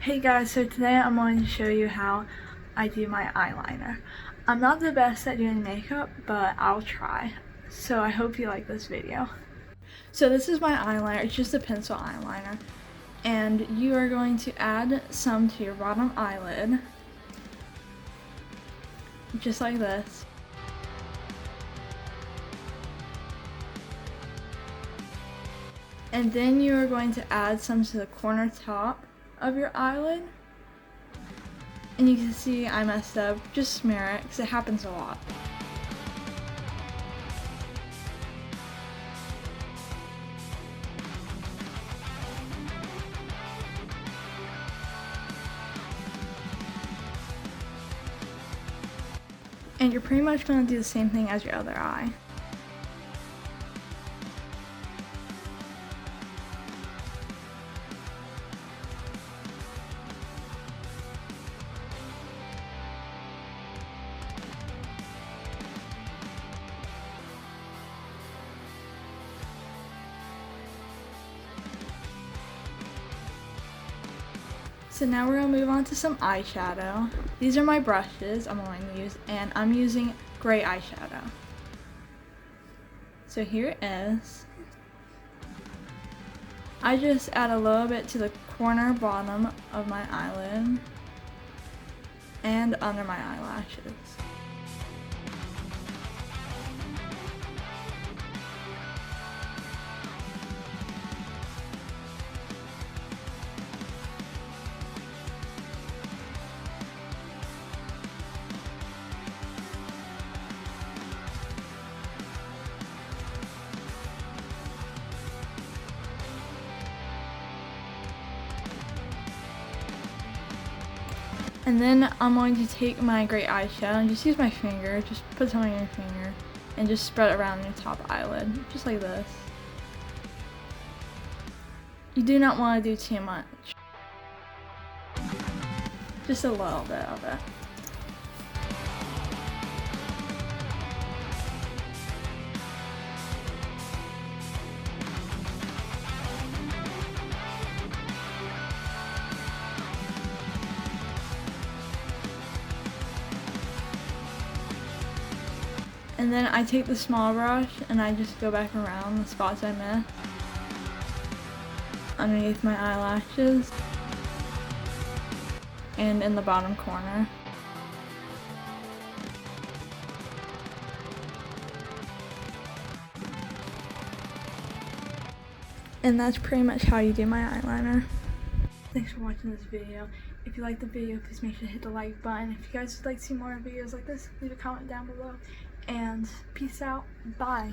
Hey guys, so today I'm going to show you how I do my eyeliner. I'm not the best at doing makeup, but I'll try. So I hope you like this video. So this is my eyeliner, it's just a pencil eyeliner. And you are going to add some to your bottom eyelid. Just like this. And then you are going to add some to the corner top of your eyelid. And you can see I messed up, just smear it, because it happens a lot. And you're pretty much going to do the same thing as your other eye. So now we're going to move on to some eyeshadow. These are my brushes I'm going to use, and I'm using gray eyeshadow. So here it is. I just add a little bit to the corner bottom of my eyelid and under my eyelashes. And then I'm going to take my gray eyeshadow and just use my finger, just put some on your finger, and just spread it around your top eyelid, just like this. You do not want to do too much. Just a little bit of it. And then I take the small brush and I just go back around the spots I missed underneath my eyelashes and in the bottom corner. And that's pretty much how you do my eyeliner. Thanks for watching this video. If you liked the video, please make sure to hit the like button. If you guys would like to see more videos like this, leave a comment down below. And peace out. Bye.